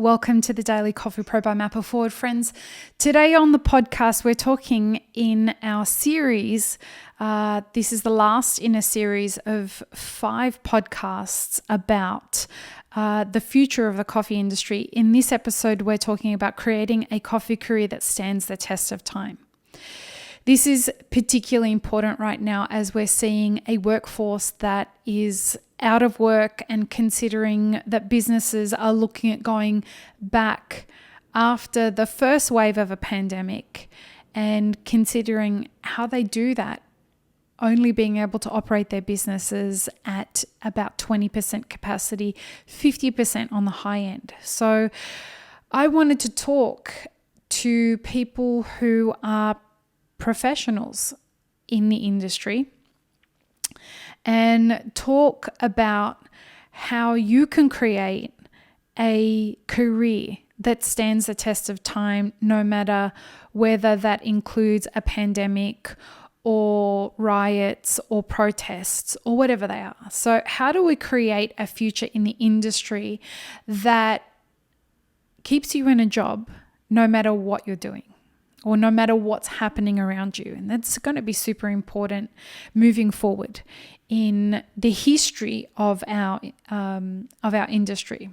Welcome to the Daily Coffee Pro by Mapper Forward, friends. Today on the podcast, we're talking in our series. This is the last in a series of 5 podcasts about the future of the coffee industry. In this episode, we're talking about creating a coffee career that stands the test of time. This is particularly important right now as we're seeing a workforce that is out of work and considering that businesses are looking at going back after the first wave of a pandemic and considering how they do that, only being able to operate their businesses at about 20% capacity, 50% on the high end. So I wanted to talk to people who are professionals in the industry and talk about how you can create a career that stands the test of time, no matter whether that includes a pandemic or riots or protests or whatever they are. So how do we create a future in the industry that keeps you in a job no matter what you're doing? Or no matter what's happening around you. And that's going to be super important moving forward in the history of our industry.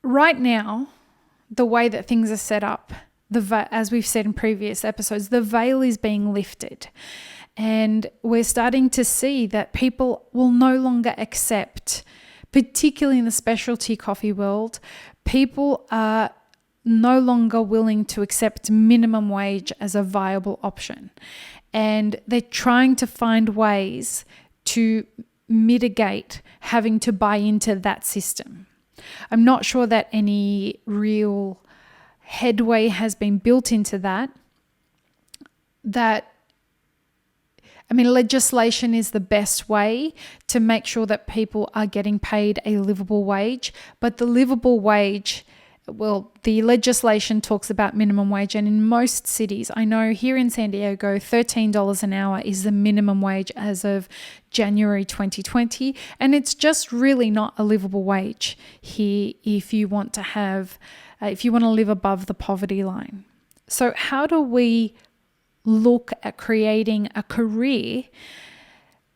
Right now, the way that things are set up, as we've said in previous episodes, the veil is being lifted. And we're starting to see that people will no longer accept, particularly in the specialty coffee world, people are no longer willing to accept minimum wage as a viable option. And they're trying to find ways to mitigate having to buy into that system. I'm not sure that any real headway has been built into that. Legislation is the best way to make sure that people are getting paid a livable wage, but the livable wage, the legislation talks about minimum wage, and in most cities, I know here in San Diego, $13 an hour is the minimum wage as of January 2020, and it's just really not a livable wage here if you want to live above the poverty line. So how do we look at creating a career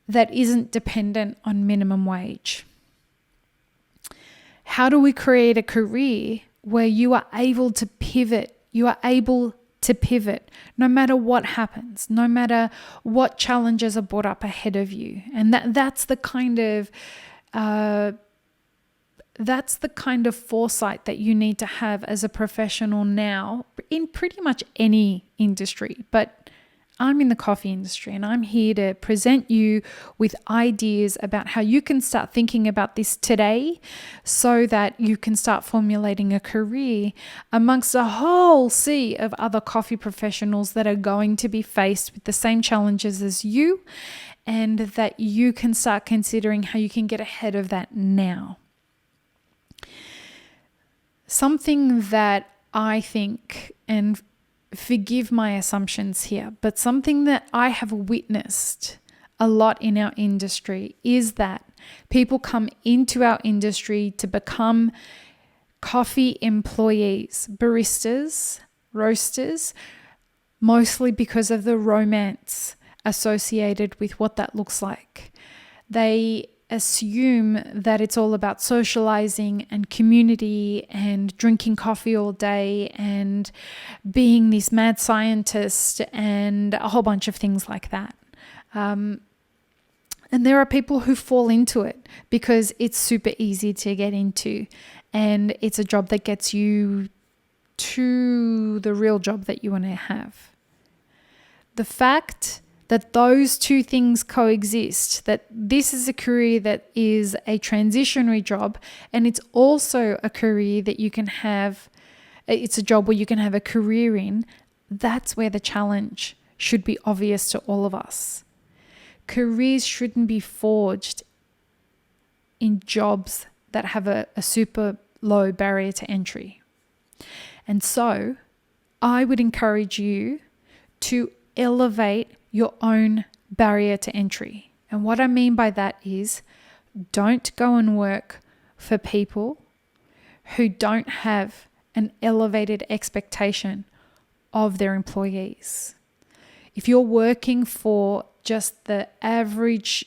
that isn't dependent on minimum wage? How do we create a career where you are able to pivot? You are able to pivot no matter what happens, no matter what challenges are brought up ahead of you. And that's the kind of foresight that you need to have as a professional now in pretty much any industry. But I'm in the coffee industry and I'm here to present you with ideas about how you can start thinking about this today so that you can start formulating a career amongst a whole sea of other coffee professionals that are going to be faced with the same challenges as you, and that you can start considering how you can get ahead of that now. Something that I think, and forgive my assumptions here, but something that I have witnessed a lot in our industry is that people come into our industry to become coffee employees, baristas, roasters, mostly because of the romance associated with what that looks like. They assume that it's all about socializing and community and drinking coffee all day and being this mad scientist and a whole bunch of things like that. And there are people who fall into it because it's super easy to get into and it's a job that gets you to the real job that you want to have. The fact that those two things coexist, that this is a career that is a transitionary job, and it's also a career that you can have, it's a job where you can have a career in, that's where the challenge should be obvious to all of us. Careers shouldn't be forged in jobs that have a super low barrier to entry. And so I would encourage you to elevate your own barrier to entry. And what I mean by that is don't go and work for people who don't have an elevated expectation of their employees. If you're working for just the average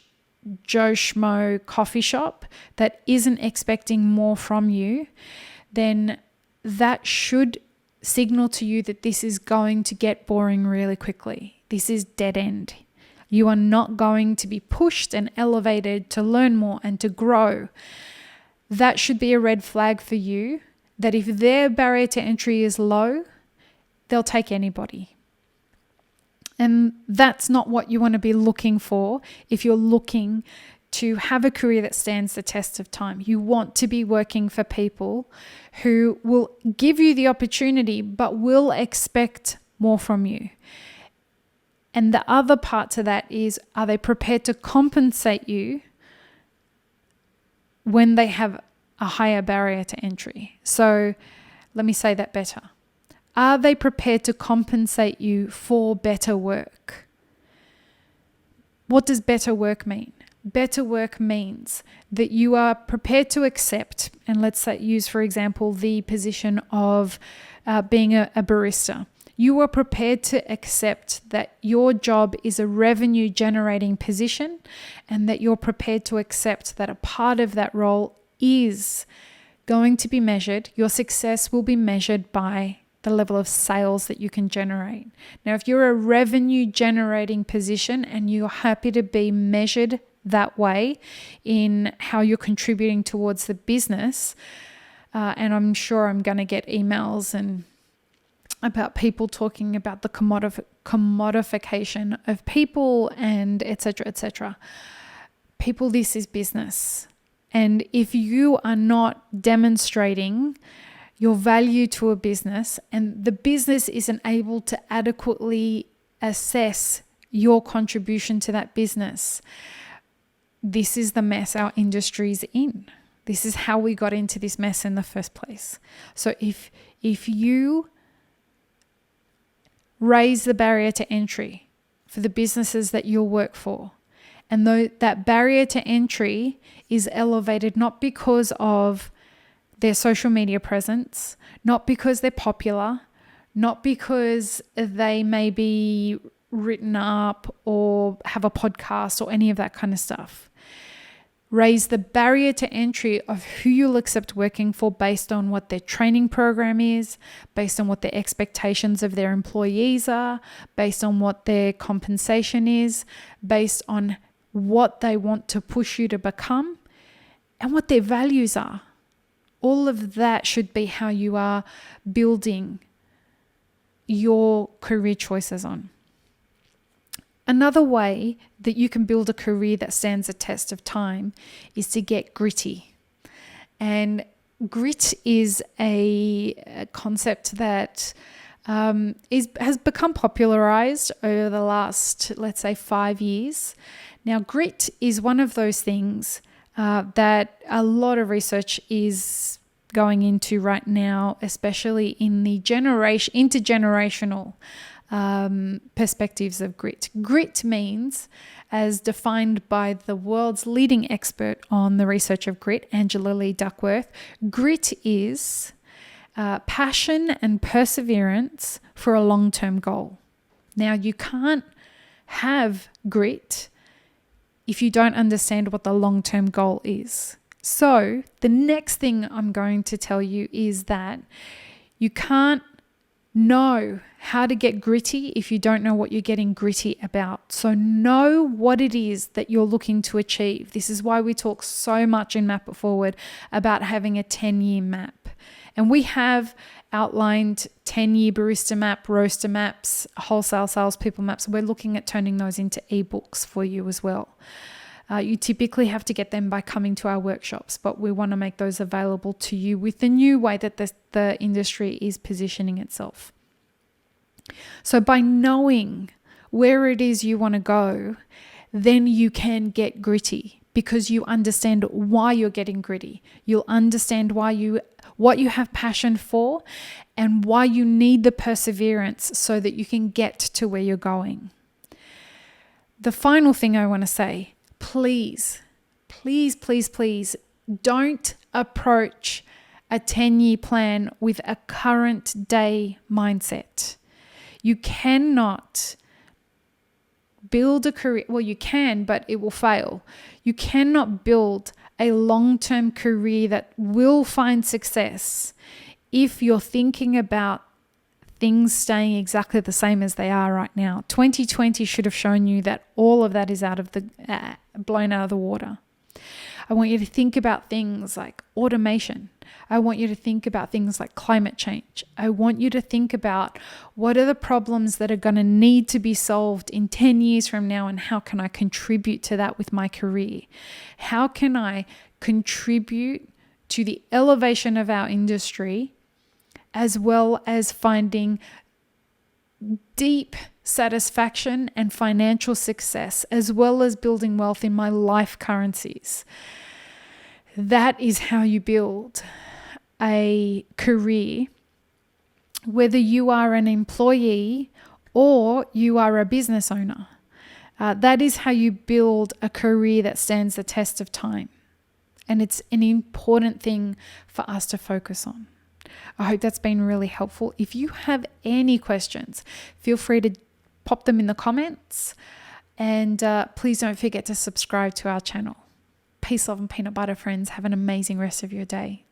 Joe Schmo coffee shop that isn't expecting more from you, then that should signal to you that this is going to get boring really quickly. This is dead end. You are not going to be pushed and elevated to learn more and to grow. That should be a red flag for you, that if their barrier to entry is low, they'll take anybody. And that's not what you want to be looking for if you're looking to have a career that stands the test of time. You want to be working for people who will give you the opportunity but will expect more from you. And the other part to that is, are they prepared to compensate you when they have a higher barrier to entry? So let me say that better. Are they prepared to compensate you for better work? What does better work mean? Better work means that you are prepared to accept, and let's say use, for example, the position of being a barista. You are prepared to accept that your job is a revenue generating position, and that you're prepared to accept that a part of that role is going to be measured. Your success will be measured by the level of sales that you can generate. Now, if you're a revenue generating position and you're happy to be measured that way in how you're contributing towards the business, and I'm sure I'm going to get emails and about people talking about the commodification of people and etc., etc. People, this is business. And if you are not demonstrating your value to a business and the business isn't able to adequately assess your contribution to that business, this is the mess our industry's in. This is how we got into this mess in the first place. So if you raise the barrier to entry for the businesses that you'll work for, and though that barrier to entry is elevated not because of their social media presence, not because they're popular, not because they may be written up or have a podcast or any of that kind of stuff. Raise the barrier to entry of who you'll accept working for based on what their training program is, based on what their expectations of their employees are, based on what their compensation is, based on what they want to push you to become, and what their values are. All of that should be how you are building your career choices on. Another way that you can build a career that stands the test of time is to get gritty. And grit is a concept that has become popularized over the last, let's say, 5 years. Now, grit is one of those things that a lot of research is going into right now, especially in the intergenerational perspectives of grit. Grit means, as defined by the world's leading expert on the research of grit, Angela Lee Duckworth, grit is passion and perseverance for a long-term goal. Now, you can't have grit if you don't understand what the long-term goal is. So the next thing I'm going to tell you is that you can't know how to get gritty if you don't know what you're getting gritty about. So know what it is that you're looking to achieve. This is why we talk so much in Map It Forward about having a 10-year map. And we have outlined 10-year barista map, roaster maps, wholesale salespeople maps. We're looking at turning those into ebooks for you as well. You typically have to get them by coming to our workshops, but we want to make those available to you with the new way that the industry is positioning itself. So by knowing where it is you want to go, then you can get gritty because you understand why you're getting gritty. You'll understand what you have passion for and why you need the perseverance so that you can get to where you're going. The final thing I want to say, please Don't approach a 10-year plan with a current day mindset. You cannot build a career. Well, you can, but it will fail. You cannot build a long-term career that will find success if you're thinking about things staying exactly the same as they are right now. 2020 should have shown you that all of that is blown out of the water. I want you to think about things like automation. I want you to think about things like climate change. I want you to think about what are the problems that are going to need to be solved in 10 years from now, and how can I contribute to that with my career? How can I contribute to the elevation of our industry, as well as finding deep satisfaction and financial success, as well as building wealth in my life currencies? That is how you build a career, whether you are an employee or you are a business owner. That is how you build a career that stands the test of time. And it's an important thing for us to focus on. I hope that's been really helpful. If you have any questions, feel free to pop them in the comments. And please don't forget to subscribe to our channel. Peace, love, and peanut butter, friends. Have an amazing rest of your day.